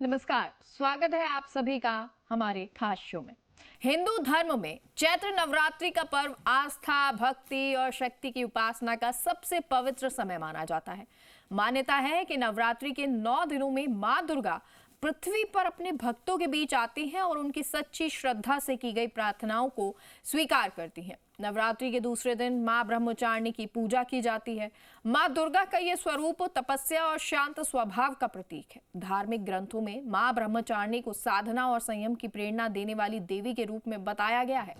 नमस्कार, स्वागत है आप सभी का हमारे खास शो में। हिंदू धर्म में चैत्र नवरात्रि का पर्व आस्था, भक्ति और शक्ति की उपासना का सबसे पवित्र समय माना जाता है। मान्यता है कि नवरात्रि के 9 दिनों में मां दुर्गा पृथ्वी पर अपने भक्तों के बीच आती हैं और उनकी सच्ची श्रद्धा से की गई प्रार्थनाओं को स्वीकार करती हैं। नवरात्रि के दूसरे दिन मां ब्रह्मचारिणी की पूजा की जाती है। मां दुर्गा का यह स्वरूप तपस्या और शांत स्वभाव का प्रतीक है। धार्मिक ग्रंथों में मां ब्रह्मचारिणी को साधना और संयम की प्रेरणा देने वाली देवी के रूप में बताया गया है।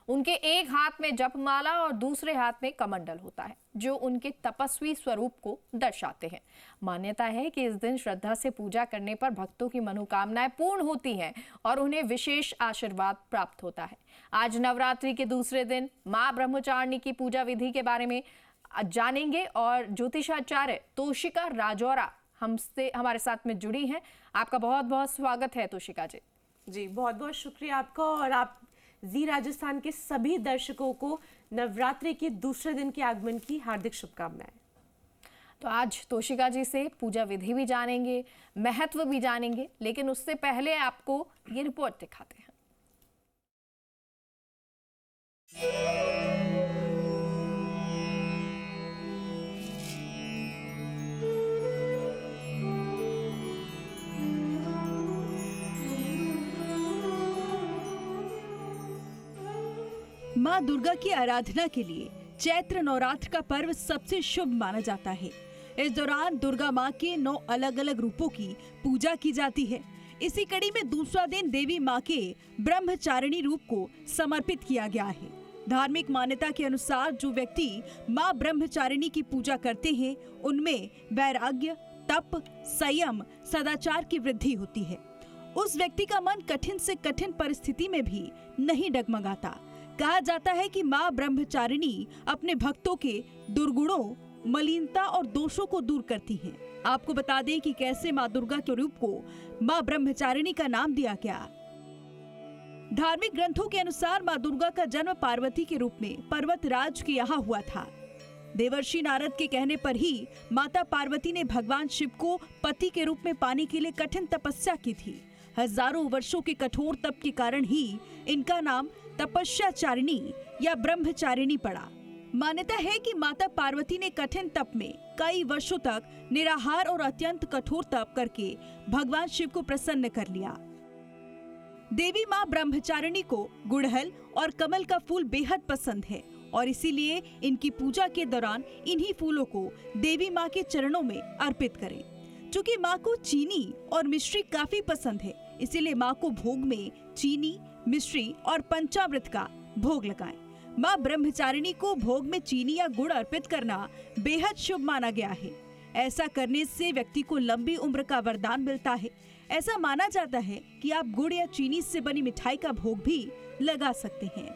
उनके एक हाथ में जपमाला और दूसरे हाथ में कमंडल होता है, जो उनके तपस्वी स्वरूप को दर्शाते हैं। मान्यता है कि इस दिन श्रद्धा से पूजा करने पर भक्तों की मनोकामनाएं पूर्ण होती हैं और उन्हें विशेष आशीर्वाद प्राप्त होता है। आज नवरात्रि के दूसरे दिन मां ब्रह्मचारिणी की पूजा विधि के बारे में जानेंगे और ज्योतिषाचार्य तोशिका राजौरा हमारे साथ में जुड़ी हैं। आपका बहुत बहुत स्वागत है तोशिका जी। जी बहुत बहुत शुक्रिया आपका, और आप जी राजस्थान के सभी दर्शकों को नवरात्रि के दूसरे दिन के आगमन की हार्दिक शुभकामनाएं। तो आज तोशिका जी से पूजा विधि भी जानेंगे, महत्व भी जानेंगे, लेकिन उससे पहले आपको ये रिपोर्ट दिखाते हैं। माँ दुर्गा की आराधना के लिए चैत्र नवरात्र का पर्व सबसे शुभ माना जाता है। इस दौरान दुर्गा माँ के 9 अलग अलग रूपों की पूजा की जाती है। इसी कड़ी में दूसरा दिन देवी माँ के ब्रह्मचारिणी रूप को समर्पित किया गया है। धार्मिक मान्यता के अनुसार जो व्यक्ति माँ ब्रह्मचारिणी की पूजा करते हैं, उनमें वैराग्य, तप, संयम, सदाचार की वृद्धि होती है। उस व्यक्ति का मन कठिन से कठिन परिस्थिति में भी नहीं डगमगाता। कहा जाता है कि माँ ब्रह्मचारिणी अपने भक्तों के दुर्गुणों, मलिनता और दोषों को दूर करती हैं। आपको बता दें कि कैसे माँ दुर्गा के रूप को माँ ब्रह्मचारिणी का नाम दिया गया। धार्मिक ग्रंथों के अनुसार माँ दुर्गा का जन्म पार्वती के रूप में पर्वतराज के यहाँ हुआ था। देवर्षि नारद के कहने पर ही माता पार्वती ने भगवान शिव को पति के रूप में पाने के लिए कठिन तपस्या की थी। हजारों वर्षों के कठोर तप के कारण ही इनका नाम तपस्याचारिणी या ब्रह्मचारिणी पड़ा। मान्यता है कि माता पार्वती ने कठिन तप में कई वर्षों तक निराहार और अत्यंत कठोर तप करके भगवान शिव को प्रसन्न कर लिया। देवी माँ ब्रह्मचारिणी को गुड़हल और कमल का फूल बेहद पसंद है और इसीलिए इनकी पूजा के दौरान इन्हीं फूलों को देवी माँ के चरणों में अर्पित करें। चूँकि माँ को चीनी और मिश्री काफी पसंद है, इसीलिए माँ को भोग में चीनी, मिश्री और पंचामृत का भोग लगाएं। माँ ब्रह्मचारिणी को भोग में चीनी या गुड़ अर्पित करना बेहद शुभ माना गया है। ऐसा करने से व्यक्ति को लंबी उम्र का वरदान मिलता है। ऐसा माना जाता है कि आप गुड़ या चीनी से बनी मिठाई का भोग भी लगा सकते हैं।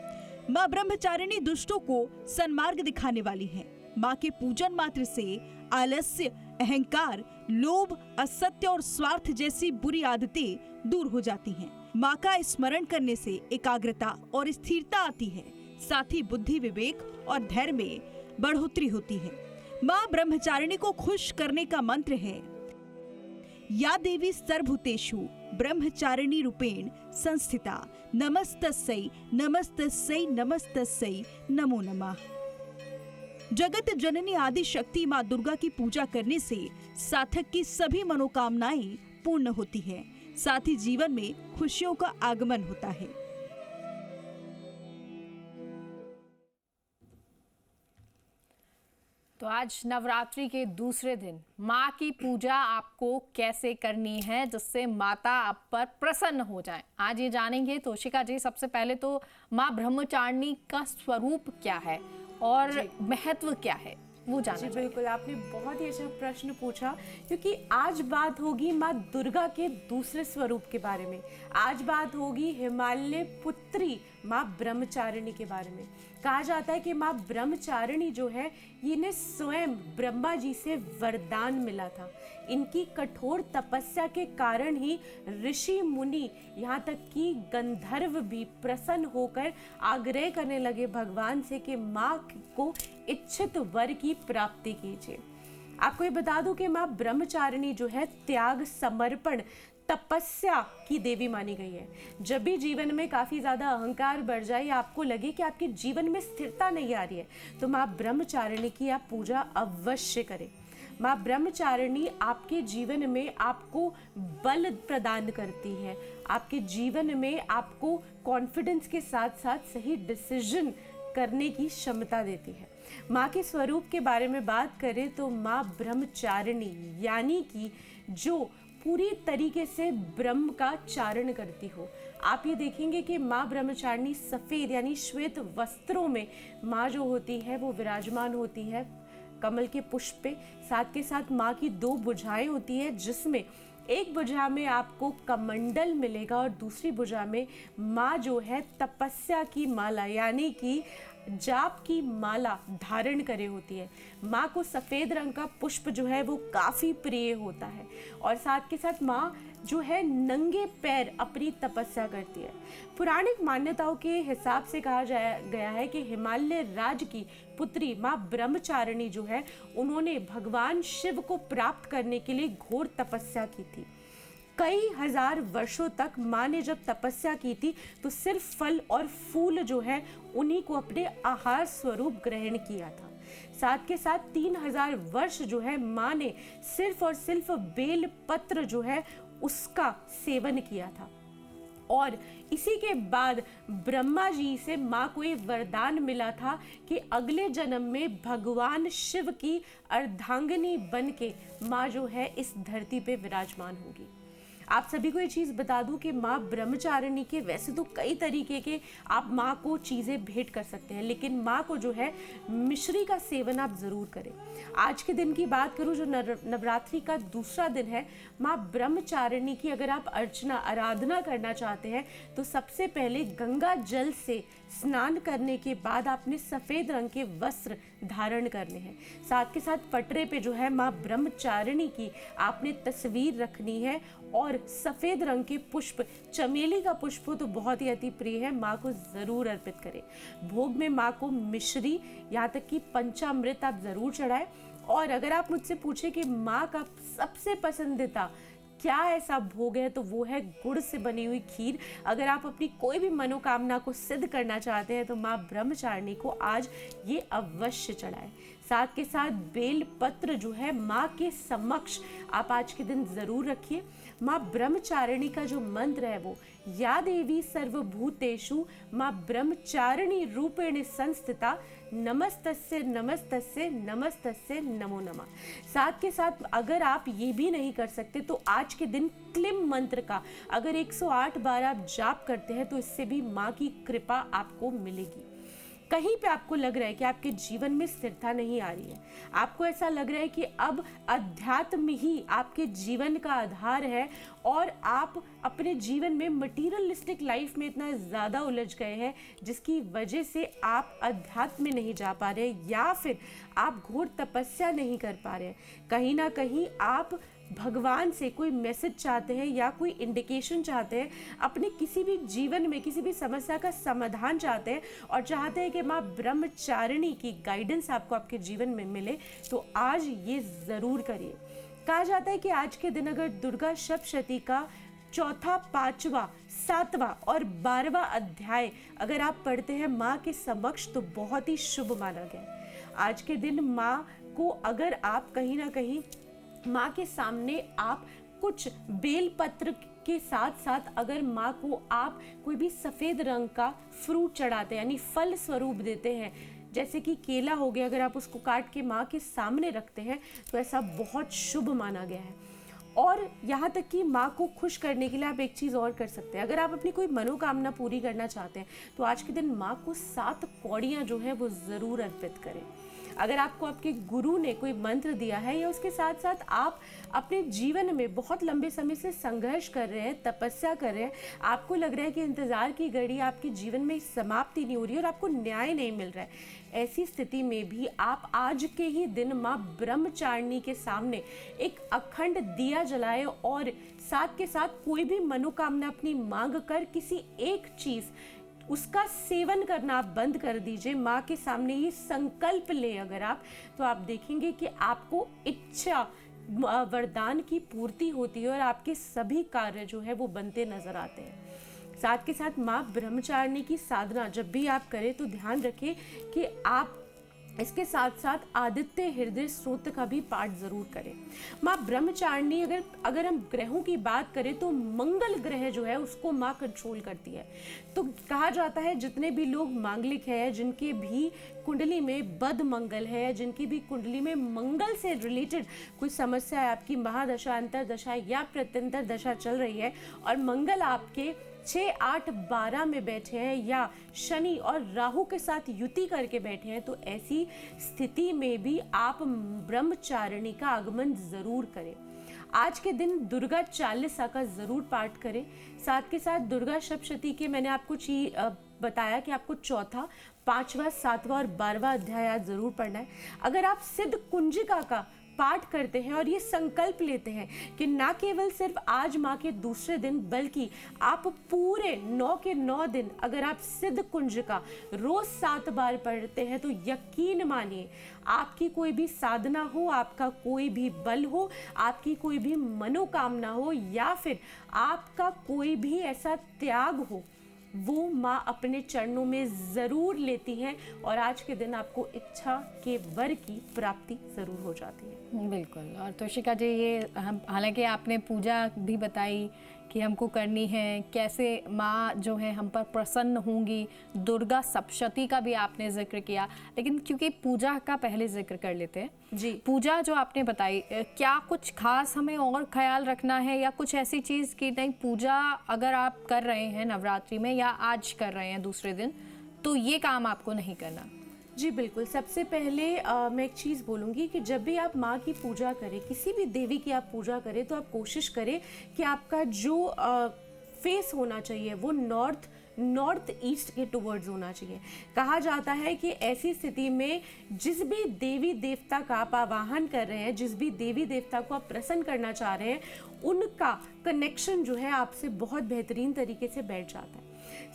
माँ ब्रह्मचारिणी दुष्टों को सन्मार्ग दिखाने वाली है। माँ के पूजन मात्र से आलस्य, अहंकार, लोभ, असत्य और स्वार्थ जैसी बुरी आदतें दूर हो जाती हैं। माँ का स्मरण करने से एकाग्रता और स्थिरता आती है। साथ ही बुद्धि, विवेक और धैर्य में बढ़ोतरी होती है। माँ ब्रह्मचारिणी को खुश करने का मंत्र है, या देवी सर्वभूतेषु ब्रह्मचारिणी रूपेण संस्थिता, नमस्तस्यै नमस्तस्यै नमस्तस्यै नमो नमः। जगत जननी आदि शक्ति माँ दुर्गा की पूजा करने से साधक की सभी मनोकामनाएं पूर्ण होती है। साथ ही जीवन में खुशियों का आगमन होता है। तो आज नवरात्रि के दूसरे दिन माँ की पूजा आपको कैसे करनी है जिससे माता आप पर प्रसन्न हो जाए, आज ये जानेंगे। तोशिका जी, सबसे पहले तो माँ ब्रह्मचारिणी का स्वरूप क्या है और महत्व क्या है, वो जानना चाहिए। बिल्कुल, आपने बहुत ही अच्छा प्रश्न पूछा, क्योंकि आज बात होगी माँ दुर्गा के दूसरे स्वरूप के बारे में। आज बात होगी हिमालय पुत्री माँ ब्रह्मचारिणी के बारे में। कहा जाता है कि माँ ब्रह्मचारिणी जो है, इन्हें स्वयं ब्रह्मा जी से वरदान मिला था। इनकी कठोर तपस्या के कारण ही ऋषि मुनि, यहाँ तक कि गंधर्व भी प्रसन्न होकर आग्रह करने लगे भगवान से कि माँ को इच्छित वर की प्राप्ति कीजिए। आपको ये बता दूं कि माँ ब्रह्मचारिणी जो है त्याग, समर्पण, तपस्या की देवी मानी गई है। जब भी जीवन में काफ़ी ज़्यादा अहंकार बढ़ जाए या आपको लगे कि आपके जीवन में स्थिरता नहीं आ रही है, तो माँ ब्रह्मचारिणी की आप पूजा अवश्य करें। माँ ब्रह्मचारिणी आपके जीवन में आपको बल प्रदान करती है, आपके जीवन में आपको कॉन्फिडेंस के साथ साथ सही डिसीजन करने की क्षमता देती है। माँ के स्वरूप के बारे में बात करें तो माँ ब्रह्मचारिणी यानी कि जो पूरी तरीके से ब्रह्म का चारण करती हो। आप ये देखेंगे कि माँ ब्रह्मचारिणी सफ़ेद यानी श्वेत वस्त्रों में माँ जो होती है वो विराजमान होती है कमल के पुष्प पे। साथ के साथ माँ की 2 भुजाएं होती है, जिसमें एक भुजा में आपको कमंडल मिलेगा और दूसरी भुजा में माँ जो है तपस्या की माला यानी कि जाप की माला धारण करे होती है। माँ को सफ़ेद रंग का पुष्प जो है वो काफ़ी प्रिय होता है और साथ के साथ माँ जो है नंगे पैर अपनी तपस्या करती है। पुराणिक मान्यताओं के हिसाब से कहा गया है कि हिमालय राज की पुत्री माँ ब्रह्मचारिणी जो है उन्होंने भगवान शिव को प्राप्त करने के लिए घोर तपस्या की थी। कई हजार वर्षों तक माँ ने जब तपस्या की थी तो सिर्फ फल और फूल जो है उन्हीं को अपने आहार स्वरूप ग्रहण किया था। साथ के साथ 3000 वर्ष जो है माँ ने सिर्फ और सिर्फ बेल पत्र जो है उसका सेवन किया था। और इसी के बाद ब्रह्मा जी से माँ को ये वरदान मिला था कि अगले जन्म में भगवान शिव की अर्धांगिनी बन के माँ जो है इस धरती पे विराजमान होगी। आप सभी को ये चीज़ बता दूं कि माँ ब्रह्मचारिणी के वैसे तो कई तरीके के आप माँ को चीज़ें भेंट कर सकते हैं, लेकिन माँ को जो है मिश्री का सेवन आप ज़रूर करें। आज के दिन की बात करूं जो नवरात्रि का दूसरा दिन है, माँ ब्रह्मचारिणी की अगर आप आराधना करना चाहते हैं तो सबसे पहले गंगा जल से स्नान करने के बाद आपने सफ़ेद रंग के वस्त्र धारण करने हैं। साथ के साथ पटरे पे जो है माँ ब्रह्मचारिणी की आपने तस्वीर रखनी है और सफ़ेद रंग के पुष्प, चमेली का पुष्प हो तो बहुत ही अति प्रिय है, माँ को ज़रूर अर्पित करें। भोग में माँ को मिश्री यहाँ तक कि पंचामृत आप ज़रूर चढ़ाएं। और अगर आप मुझसे पूछे कि माँ का सबसे पसंदीदा क्या ऐसा भोग है तो वो है गुड़ से बनी हुई खीर। अगर आप अपनी कोई भी मनोकामना को सिद्ध करना चाहते हैं तो माँ ब्रह्मचारिणी को आज ये अवश्य चढ़ाएं। साथ के साथ बेल पत्र जो है माँ के समक्ष आप आज के दिन ज़रूर रखिए। माँ ब्रह्मचारिणी का जो मंत्र है वो या देवी सर्वभूतेषु माँ ब्रह्मचारिणी रूपेण संस्थिता नमस्तस्य नमस्तस्य नमस्तस्य नमो नमः। साथ के साथ अगर आप ये भी नहीं कर सकते तो आज के दिन क्लीम मंत्र का अगर 108 बार आप जाप करते हैं तो इससे भी माँ की कृपा आपको मिलेगी। कहीं पे आपको लग रहा है कि आपके जीवन में स्थिरता नहीं आ रही है, आपको ऐसा लग रहा है कि अब अध्यात्म ही आपके जीवन का आधार है और आप अपने जीवन में मटीरियलिस्टिक लाइफ में इतना ज़्यादा उलझ गए हैं जिसकी वजह से आप अध्यात्म में नहीं जा पा रहे या फिर आप घोर तपस्या नहीं कर पा रहे हैं, कहीं ना कहीं आप भगवान से कोई मैसेज चाहते हैं या कोई इंडिकेशन चाहते हैं, अपने किसी भी जीवन में किसी भी समस्या का समाधान चाहते हैं और चाहते हैं कि माँ ब्रह्मचारिणी की गाइडेंस आपको आपके जीवन में मिले, तो आज ये ज़रूर करिए। कहा जाता है कि आज के दिन अगर दुर्गा सप्तशती का चौथा, पांचवा, सातवां और 12वां अध्याय अगर आप पढ़ते हैं माँ के समक्ष तो बहुत ही शुभ माना गया। आज के दिन माँ को अगर आप कहीं ना कहीं माँ के सामने आप कुछ बेल पत्र के साथ साथ अगर माँ को आप कोई भी सफ़ेद रंग का फ्रूट चढ़ाते हैं यानी फल स्वरूप देते हैं, जैसे कि केला हो गया, अगर आप उसको काट के माँ के सामने रखते हैं तो ऐसा बहुत शुभ माना गया है। और यहाँ तक कि माँ को खुश करने के लिए आप एक चीज़ और कर सकते हैं, अगर आप अपनी कोई मनोकामना पूरी करना चाहते हैं तो आज के दिन माँ को 7 कौड़ियाँ जो है वो ज़रूर अर्पित करें। अगर आपको आपके गुरु ने कोई मंत्र दिया है या उसके साथ साथ आप अपने जीवन में बहुत लंबे समय से संघर्ष कर रहे हैं, तपस्या कर रहे हैं, आपको लग रहा है कि इंतज़ार की घड़ी आपके जीवन में समाप्ति नहीं हो रही और आपको न्याय नहीं मिल रहा है, ऐसी स्थिति में भी आप आज के ही दिन माँ ब्रह्मचारिणी के सामने एक अखंड दिया जलाए और साथ के साथ कोई भी मनोकामना अपनी मांग कर किसी एक चीज़ उसका सेवन करना आप बंद कर दीजिए। माँ के सामने ये संकल्प ले अगर आप, तो आप देखेंगे कि आपको इच्छा वरदान की पूर्ति होती है और आपके सभी कार्य जो है वो बनते नजर आते हैं। साथ के साथ माँ ब्रह्मचारिणी की साधना जब भी आप करें तो ध्यान रखें कि आप इसके साथ साथ आदित्य हृदय स्तोत्र का भी पाठ जरूर करें। माँ ब्रह्मचारिणी अगर हम ग्रहों की बात करें तो मंगल ग्रह जो है उसको माँ कंट्रोल करती है। तो कहा जाता है जितने भी लोग मांगलिक है, जिनके भी कुंडली में बद मंगल है, जिनकी भी कुंडली में मंगल से रिलेटेड कोई समस्या है, आपकी महादशा, अंतरदशा या प्रत्यंतर दशा चल रही है और मंगल आपके 6, 8, 12 में बैठे हैं या शनि और राहु के साथ युति करके बैठे हैं, तो ऐसी स्थिति में भी आप ब्रह्मचारिणी का आगमन जरूर करें। आज के दिन दुर्गा चालीसा का जरूर पाठ करें। साथ के साथ दुर्गा सप्तशती के मैंने आपको बताया कि आपको चौथा, 5वां, 7वां और 12वां अध्याय आज जरूर पढ़ना है। अगर आप सिद्ध कुंजिका का पाठ करते हैं और ये संकल्प लेते हैं कि ना केवल सिर्फ आज माँ के दूसरे दिन बल्कि आप पूरे 9 के 9 दिन अगर आप सिद्ध कुंजिका रोज 7 बार पढ़ते हैं तो यकीन मानिए आपकी कोई भी साधना हो, आपका कोई भी बल हो, आपकी कोई भी मनोकामना हो या फिर आपका कोई भी ऐसा त्याग हो, वो माँ अपने चरणों में ज़रूर लेती हैं और आज के दिन आपको इच्छा के वर की प्राप्ति ज़रूर हो जाती है। बिल्कुल। और तोशिका जी, ये हम हालांकि आपने पूजा भी बताई कि हमको करनी है, कैसे माँ जो है हम पर प्रसन्न होंगी, दुर्गा सप्तशती का भी आपने जिक्र किया, लेकिन क्योंकि पूजा का पहले जिक्र कर लेते हैं जी। पूजा जो आपने बताई, क्या कुछ खास हमें और ख्याल रखना है या कुछ ऐसी चीज़ की नहीं, पूजा अगर आप कर रहे हैं नवरात्रि में या आज कर रहे हैं दूसरे दिन, तो ये काम आपको नहीं करना? जी बिल्कुल। सबसे पहले मैं एक चीज़ बोलूँगी कि जब भी आप माँ की पूजा करें, किसी भी देवी की आप पूजा करें, तो आप कोशिश करें कि आपका जो फेस होना चाहिए वो नॉर्थ ईस्ट के टुवर्ड्स होना चाहिए। कहा जाता है कि ऐसी स्थिति में जिस भी देवी देवता का आप आवाहन कर रहे हैं, जिस भी देवी देवता को आप प्रसन्न करना चाह रहे हैं, उनका कनेक्शन जो है आपसे बहुत बेहतरीन तरीके से बैठ जाता है।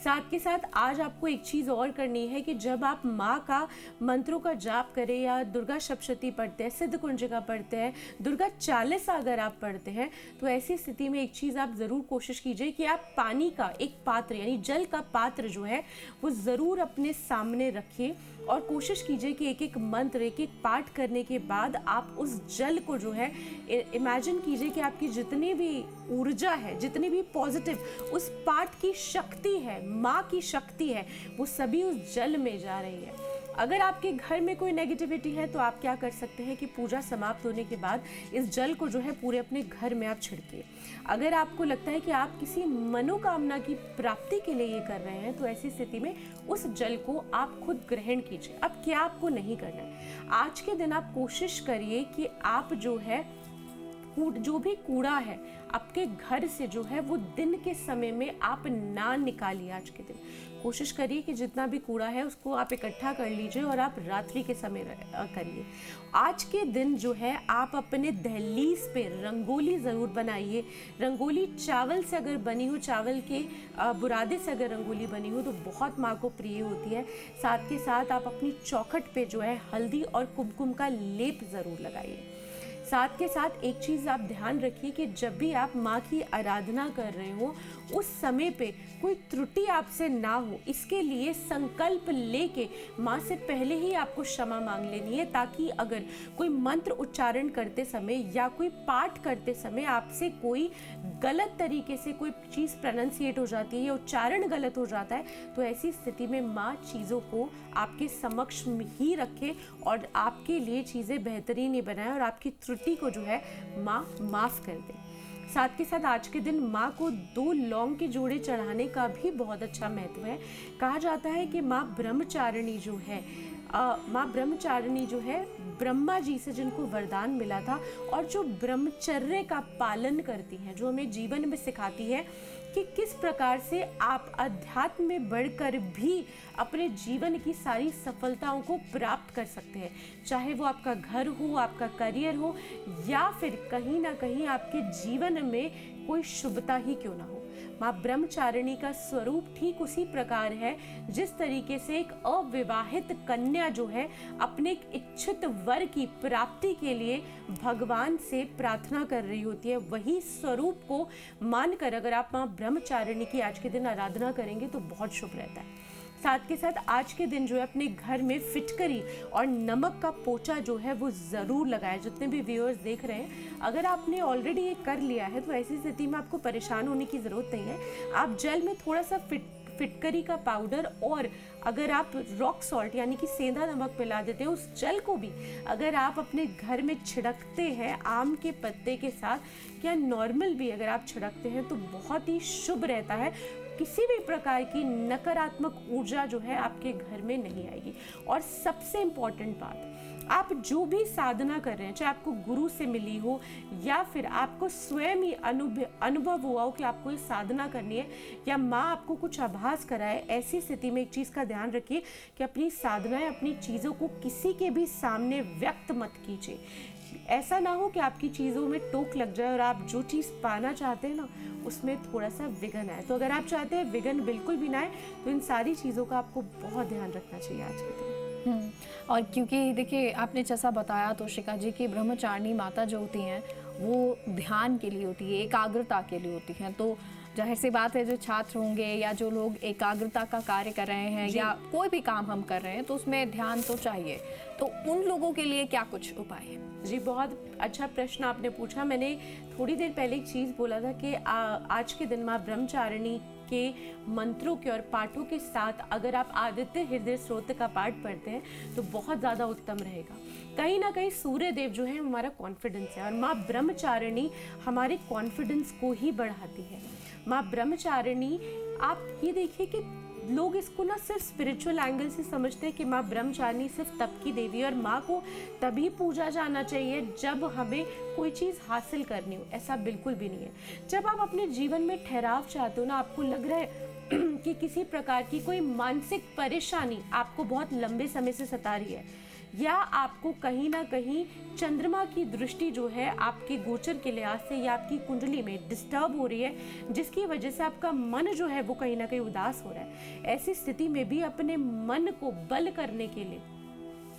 साथ के साथ आज आपको एक चीज़ और करनी है कि जब आप माँ का मंत्रों का जाप करें या दुर्गा सप्तशती पढ़ते हैं, सिद्ध कुंजिका पढ़ते हैं, दुर्गा चालीसा अगर आप पढ़ते हैं, तो ऐसी स्थिति में एक चीज़ आप ज़रूर कोशिश कीजिए कि आप पानी का एक पात्र यानी जल का पात्र जो है वो ज़रूर अपने सामने रखिए और कोशिश कीजिए कि एक एक मंत्र, एक एक पाठ करने के बाद आप उस जल को जो है इमेजिन कीजिए कि आपकी जितनी भी ऊर्जा है, जितनी भी पॉजिटिव उस पाठ की शक्ति है, माँ की शक्ति है, वो सभी उस जल में जा रही है। अगर आपके घर में कोई नेगेटिविटी है तो आप क्या कर सकते हैं कि पूजा समाप्त होने के बाद इस जल को जो है पूरे अपने घर में आप छिड़किए। अगर आपको लगता है कि आप किसी मनोकामना की प्राप्ति के लिए ये कर रहे हैं तो ऐसी स्थिति में उस जल को आप खुद ग्रहण कीजिए। अब क्या आपको नहीं करना है, आज के दिन आप कोशिश करिए कि आप जो है जो भी कूड़ा है आपके घर से जो है वो दिन के समय में आप ना निकालिए। आज के दिन कोशिश करिए कि जितना भी कूड़ा है उसको आप इकट्ठा कर लीजिए और आप रात्रि के समय करिए। आज के दिन जो है आप अपने दहलीज पे रंगोली ज़रूर बनाइए। रंगोली चावल से अगर बनी हो, चावल के बुरादे से अगर रंगोली बनी हो तो बहुत माँ को प्रिय होती है। साथ के साथ आप अपनी चौखट पे जो है हल्दी और कुमकुम का लेप ज़रूर लगाइए। साथ के साथ एक चीज़ आप ध्यान रखिए कि जब भी आप माँ की आराधना कर रहे हो उस समय पे कोई त्रुटि आपसे ना हो, इसके लिए संकल्प लेके माँ से पहले ही आपको क्षमा मांग लेनी है, ताकि अगर कोई मंत्र उच्चारण करते समय या कोई पाठ करते समय आपसे कोई गलत तरीके से कोई चीज़ प्रोनाउंसिएट हो जाती है या उच्चारण गलत हो जाता है तो ऐसी स्थिति में माँ चीज़ों को आपके समक्ष ही रखे और आपके लिए चीज़ें बेहतरीन ही बनाए और आपकी त्रुटि को जो है माँ माफ़ कर दे। साथ के साथ आज के दिन माँ को 2 लौंग के जोड़े चढ़ाने का भी बहुत अच्छा महत्व है। कहा जाता है कि माँ ब्रह्मचारिणी जो है ब्रह्मा जी से जिनको वरदान मिला था और जो ब्रह्मचर्य का पालन करती हैं, जो हमें जीवन में सिखाती है कि किस प्रकार से आप अध्यात्म में बढ़कर भी अपने जीवन की सारी सफलताओं को प्राप्त कर सकते हैं, चाहे वो आपका घर हो, आपका करियर हो या फिर कहीं ना कहीं आपके जीवन में कोई शुभता ही क्यों ना हो। माँ ब्रह्मचारिणी का स्वरूप ठीक उसी प्रकार है जिस तरीके से एक अविवाहित कन्या जो है अपने एक इच्छित वर की प्राप्ति के लिए भगवान से प्रार्थना कर रही होती है, वही स्वरूप को मानकर अगर आप माँ ब्रह्मचारिणी की आज के दिन आराधना करेंगे तो बहुत शुभ रहता है। साथ के साथ आज के दिन जो है अपने घर में फिटकरी और नमक का पोचा जो है वो ज़रूर लगाएं। जितने भी व्यूअर्स देख रहे हैं, अगर आपने ऑलरेडी ये कर लिया है तो ऐसी स्थिति में आपको परेशान होने की ज़रूरत नहीं है। आप जल में थोड़ा सा फिटकरी का पाउडर और अगर आप रॉक सॉल्ट यानी कि सेंधा नमक मिला देते हैं, उस जल को भी अगर आप अपने घर में छिड़कते हैं आम के पत्ते के साथ या नॉर्मल भी अगर आप छिड़कते हैं तो बहुत ही शुभ रहता है। किसी भी प्रकार की नकारात्मक ऊर्जा जो है आपके घर में नहीं आएगी। और सबसे इम्पॉर्टेंट बात, आप जो भी साधना कर रहे हैं, चाहे आपको गुरु से मिली हो या फिर आपको स्वयं ही अनुभव हुआ हो कि आपको ये साधना करनी है या माँ आपको कुछ आभास कराए, ऐसी स्थिति में एक चीज़ का ध्यान रखिए कि अपनी साधनाएं, अपनी चीज़ों को किसी के भी सामने व्यक्त मत कीजिए। ऐसा ना हो कि आपकी चीज़ों में टोक लग जाए और आप जो चीज़ पाना चाहते हैं ना उसमें थोड़ा सा विघ्न आए। तो अगर आप चाहते हैं विघ्न बिल्कुल भी ना आए तो इन सारी चीज़ों का आपको बहुत ध्यान रखना चाहिए आज के दिन। और क्योंकि देखिए आपने जैसा बताया तोशिका जी की ब्रह्मचारिणी माता जो होती हैं वो ध्यान के लिए होती है, एकाग्रता के लिए होती हैं। तो जाहिर सी बात है जो छात्र होंगे या जो लोग एकाग्रता का कार्य कर रहे हैं या कोई भी काम हम कर रहे हैं तो उसमें ध्यान तो चाहिए। तो उन लोगों के लिए क्या कुछ उपाय है? जी, बहुत अच्छा प्रश्न आपने पूछा। मैंने थोड़ी देर पहले एक चीज़ बोला था कि आज के दिन माँ ब्रह्मचारिणी के मंत्रों के और पाठों के साथ अगर आप आदित्य हृदय स्तोत्र का पाठ पढ़ते हैं तो बहुत ज़्यादा उत्तम रहेगा। कहीं ना कहीं सूर्य देव जो है हमारा कॉन्फिडेंस है और माँ ब्रह्मचारिणी हमारे कॉन्फिडेंस को ही बढ़ाती है। माँ ब्रह्मचारिणी, आप ये देखिए कि लोग इसको ना सिर्फ स्पिरिचुअल एंगल से समझते हैं कि माँ ब्रह्मचारिणी सिर्फ तप की देवी है और माँ को तभी पूजा जाना चाहिए जब हमें कोई चीज़ हासिल करनी हो। ऐसा बिल्कुल भी नहीं है। जब आप अपने जीवन में ठहराव चाहते हो ना, आपको लग रहा है कि किसी प्रकार की कोई मानसिक परेशानी आपको बहुत लंबे समय से सता रही है या आपको कहीं ना कहीं चंद्रमा की दृष्टि जो है आपके गोचर के लिहाज से या आपकी कुंडली में डिस्टर्ब हो रही है, जिसकी वजह से आपका मन जो है वो कहीं ना कहीं उदास हो रहा है, ऐसी स्थिति में भी अपने मन को बल करने के लिए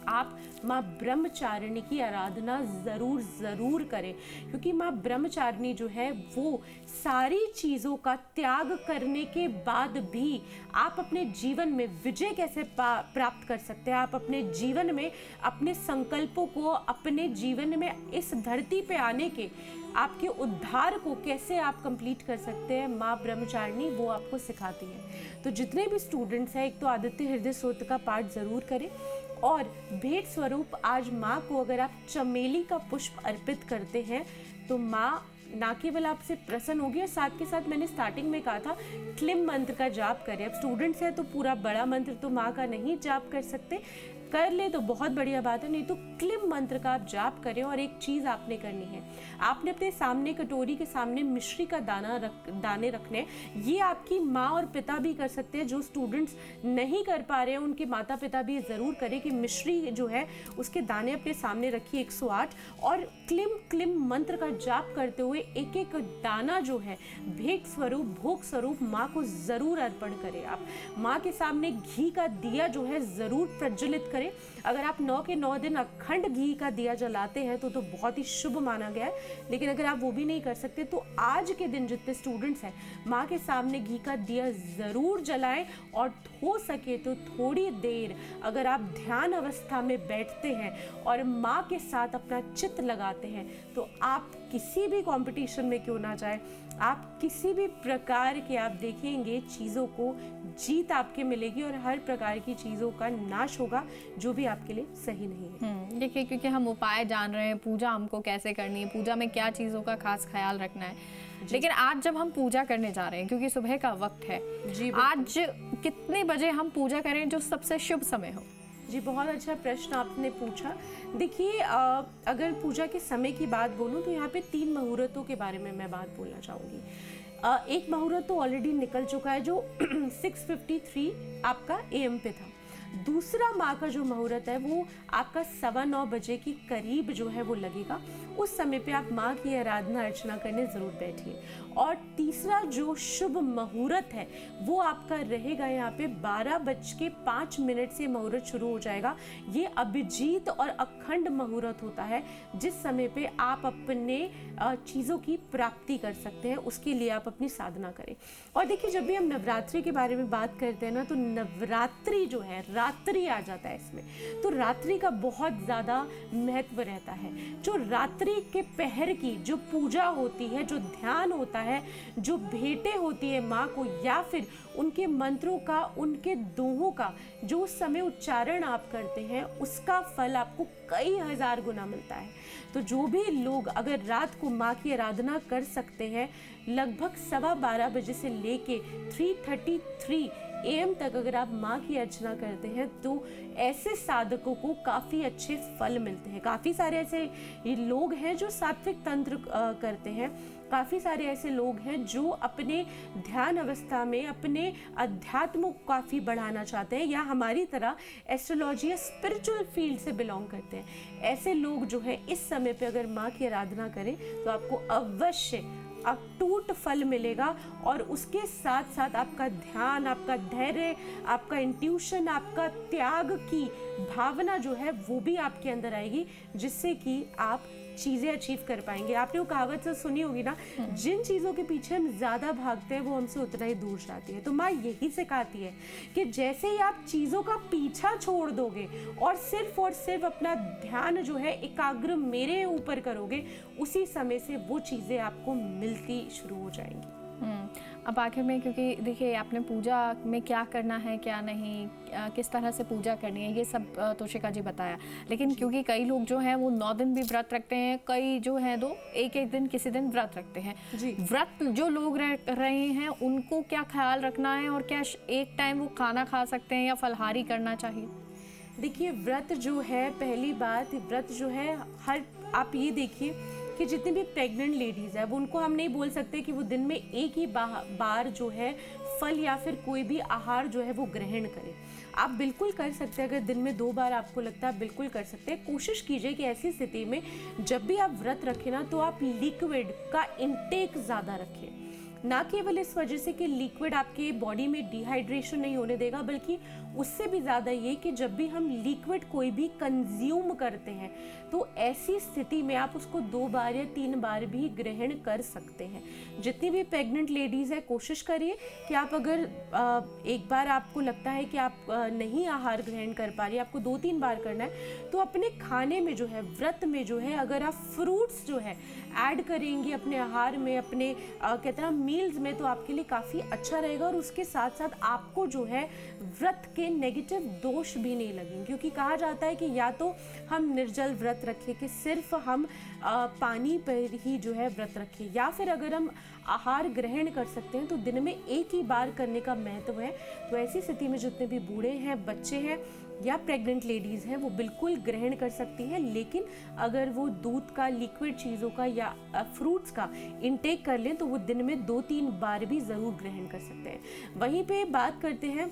आप माँ ब्रह्मचारिणी की आराधना ज़रूर करें। क्योंकि माँ ब्रह्मचारिणी जो है वो सारी चीज़ों का त्याग करने के बाद भी आप अपने जीवन में विजय कैसे प्राप्त कर सकते हैं, आप अपने जीवन में अपने संकल्पों को, अपने जीवन में इस धरती पे आने के आपके उद्धार को कैसे आप कंप्लीट कर सकते हैं, माँ ब्रह्मचारिणी वो आपको सिखाती है। तो जितने भी स्टूडेंट्स हैं, एक तो आदित्य हृदय स्तोत्र का पाठ ज़रूर करें और भेंट स्वरूप आज माँ को अगर आप चमेली का पुष्प अर्पित करते हैं तो माँ ना केवल आपसे प्रसन्न होगी और साथ के साथ मैंने स्टार्टिंग में कहा था क्लीम मंत्र का जाप करें। अब स्टूडेंट्स हैं तो पूरा बड़ा मंत्र तो माँ का नहीं जाप कर सकते, कर ले तो बहुत बढ़िया बात है, नहीं तो क्लीम मंत्र का आप जाप करें। और एक चीज़ आपने करनी है, आपने अपने सामने कटोरी के सामने मिश्री का दाने रखने हैं। ये आपकी माँ और पिता भी कर सकते हैं। जो स्टूडेंट्स नहीं कर पा रहे हैं उनके माता पिता भी ज़रूर करें कि मिश्री जो है उसके दाने अपने सामने रखिए 108 और क्लीम मंत्र का जाप करते हुए एक एक दाना जो है भेंट स्वरूप, भोग स्वरूप माँ को ज़रूर अर्पण करें। आप माँ के सामने घी का दिया जो है ज़रूर प्रज्वलित करें। अगर आप 9 के 9 दिन अखंड घी का दिया जलाते हैं तो बहुत ही शुभ माना गया है। लेकिन अगर आप वो भी नहीं कर सकते तो आज के दिन जितने स्टूडेंट्स हैं माँ के सामने घी का दिया ज़रूर जलाएं और हो सके तो थोड़ी देर अगर आप ध्यान अवस्था में बैठते हैं और माँ के साथ अपना चित्त लगाते हैं तो आप किसी भी कंपटीशन में क्यों ना जाए, आप किसी भी प्रकार के आप देखेंगे चीज़ों को जीत आपके मिलेगी और हर प्रकार की चीज़ों का नाश होगा जो भी आपके लिए सही नहीं है। देखिए, क्योंकि हम उपाय जान रहे हैं, पूजा हमको कैसे करनी है, पूजा में क्या चीज़ों का खास ख्याल रखना है, लेकिन आज जब हम पूजा करने जा रहे हैं क्योंकि सुबह का वक्त है जी, आज कितने बजे हम पूजा करें जो सबसे शुभ समय हो? जी, बहुत अच्छा प्रश्न आपने पूछा। देखिए, अगर पूजा के समय की बात बोलूं तो यहाँ पे 3 मुहूर्तों के बारे में मैं बात बोलना चाहूँगी। एक मुहूर्त तो ऑलरेडी निकल चुका है जो 6:53 आपका AM पे था। दूसरा माँ का जो मुहूर्त है वो आपका 9:15 बजे के करीब जो है वो लगेगा। उस समय पे आप माँ की आराधना अर्चना करने ज़रूर बैठिए। और तीसरा जो शुभ मुहूर्त है वो आपका रहेगा यहाँ पे 12:05 से मुहूर्त शुरू हो जाएगा। ये अभिजीत और अखंड मुहूर्त होता है, जिस समय पे आप अपने चीज़ों की प्राप्ति कर सकते हैं, उसके लिए आप अपनी साधना करें। और देखिए, जब भी हम नवरात्रि के बारे में बात करते हैं ना, तो नवरात्रि जो है, रात्रि आ जाता है इसमें, तो रात्रि का बहुत ज़्यादा महत्व रहता है। जो रात्रि के पहर की जो पूजा होती है, जो ध्यान होता है, जो भेंटें होती है माँ को, या फिर उनके मंत्रों का, उनके दोहों का जो उस समय उच्चारण आप करते हैं, उसका फल आपको कई हजार गुना मिलता है। तो जो भी लोग अगर रात को माँ की आराधना कर सकते हैं, लगभग 12:15 बजे से लेके 3:33 AM तक अगर आप माँ की अर्चना करते हैं, तो ऐसे साधकों को काफ़ी अच्छे फल मिलते हैं। काफ़ी सारे ऐसे लोग हैं जो सात्विक तंत्र करते हैं, काफ़ी सारे ऐसे लोग हैं जो अपने ध्यान अवस्था में अपने अध्यात्म को काफ़ी बढ़ाना चाहते हैं, या हमारी तरह एस्ट्रोलॉजी या स्पिरिचुअल फील्ड से बिलोंग करते हैं। ऐसे लोग जो हैं इस समय पे अगर माँ की आराधना करें तो आपको अवश्य अटूट फल मिलेगा। और उसके साथ साथ आपका ध्यान, आपका धैर्य, आपका इंट्यूशन, आपका त्याग की भावना जो है वो भी आपके अंदर आएगी, जिससे कि आप चीज़ें अचीव कर पाएंगे। आपने वो कहावत से सुनी होगी ना, जिन चीज़ों के पीछे हम ज़्यादा भागते हैं वो हमसे उतना ही दूर जाती है। तो माँ यही सिखाती है कि जैसे ही आप चीज़ों का पीछा छोड़ दोगे और सिर्फ अपना ध्यान जो है एकाग्र मेरे ऊपर करोगे, उसी समय से वो चीज़ें आपको मिलती शुरू हो जाएंगी। अब आखिर में, क्योंकि देखिए आपने पूजा में क्या करना है क्या नहीं, किस तरह से पूजा करनी है, ये सब तोशिका जी बताया, लेकिन क्योंकि कई लोग जो हैं वो 9 दिन भी व्रत रखते हैं, कई जो हैं एक दिन किसी दिन व्रत रखते हैं जी। व्रत जो लोग रहे हैं उनको क्या ख्याल रखना है, और क्या एक टाइम वो खाना खा सकते हैं या फलाहारी करना चाहिए? देखिए, व्रत जो है, पहली बात, व्रत जो है आप ये देखिए कि जितनी भी प्रेग्नेंट लेडीज़ है वो, उनको हम नहीं बोल सकते कि वो दिन में एक ही बार जो है फल या फिर कोई भी आहार जो है वो ग्रहण करें। आप बिल्कुल कर सकते हैं, अगर दिन में 2 बार आपको लगता है, बिल्कुल कर सकते हैं। कोशिश कीजिए कि ऐसी स्थिति में जब भी आप व्रत रखें ना, तो आप लिक्विड का इंटेक ज़्यादा रखें। ना केवल इस वजह से कि लिक्विड आपके बॉडी में डिहाइड्रेशन नहीं होने देगा, बल्कि उससे भी ज़्यादा ये कि जब भी हम लिक्विड कोई भी कंज्यूम करते हैं, तो ऐसी स्थिति में आप उसको 2 बार या 3 बार भी ग्रहण कर सकते हैं। जितनी भी प्रेग्नेंट लेडीज़ है, कोशिश करिए कि आप अगर एक बार आपको लगता है कि आप नहीं आहार ग्रहण कर पा रही, आपको 2-3 बार करना है, तो अपने खाने में जो है, व्रत में जो है, अगर आप फ्रूट्स जो है ऐड करेंगे अपने आहार में, अपने कहते हैं मील्स में, तो आपके लिए काफ़ी अच्छा रहेगा। और उसके साथ साथ आपको जो है व्रत के नेगेटिव दोष भी नहीं लगेंगे, क्योंकि कहा जाता है कि या तो हम निर्जल व्रत रखें, कि सिर्फ हम पानी पर ही जो है व्रत रखें, या फिर अगर हम आहार ग्रहण कर सकते हैं तो दिन में एक ही बार करने का महत्व है। तो ऐसी स्थिति में जितने भी बूढ़े हैं, बच्चे हैं या प्रेग्नेंट लेडीज़ हैं, वो बिल्कुल ग्रहण कर सकती हैं। लेकिन अगर वो दूध का, लिक्विड चीज़ों का या फ्रूट्स का इंटेक कर लें, तो वो दिन में 2-3 बार भी ज़रूर ग्रहण कर सकते हैं। वहीं पे बात करते हैं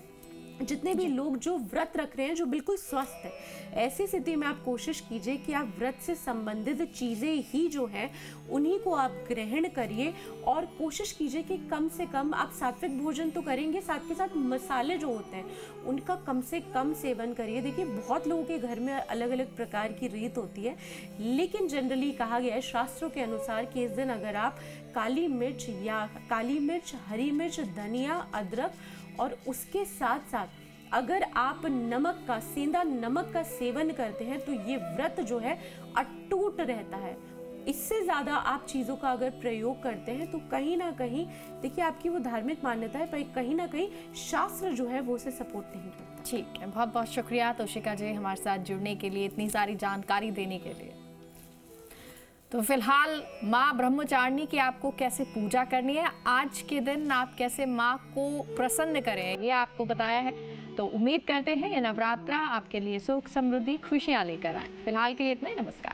जितने भी लोग जो व्रत रख रहे हैं, जो बिल्कुल स्वस्थ है, ऐसी स्थिति में आप कोशिश कीजिए कि आप व्रत से संबंधित चीज़ें ही जो हैं उन्हीं को आप ग्रहण करिए। और कोशिश कीजिए कि कम से कम आप सात्विक भोजन तो करेंगे, साथ के साथ मसाले जो होते हैं उनका कम से कम सेवन करिए। देखिए, बहुत लोगों के घर में अलग अलग प्रकार की रीत होती है, लेकिन जनरली कहा गया है शास्त्रों के अनुसार कि इस दिन अगर आप काली मिर्च, हरी मिर्च, धनिया, अदरक और उसके साथ साथ अगर आप नमक का, सेंधा नमक का सेवन करते हैं, तो ये व्रत जो है अटूट रहता है। इससे ज़्यादा आप चीज़ों का अगर प्रयोग करते हैं तो कहीं ना कहीं, देखिए, आपकी वो धार्मिक मान्यता है, पर कहीं ना कहीं शास्त्र जो है वो उसे सपोर्ट नहीं करता। ठीक है, बहुत बहुत शुक्रिया तोशिका जी हमारे साथ जुड़ने के लिए, इतनी सारी जानकारी देने के लिए। तो फिलहाल माँ ब्रह्मचारिणी की आपको कैसे पूजा करनी है, आज के दिन आप कैसे माँ को प्रसन्न करें, ये आपको बताया है। तो उम्मीद करते हैं ये नवरात्रा आपके लिए सुख, समृद्धि, खुशियाँ लेकर आए। फिलहाल के लिए इतना ही, नमस्कार।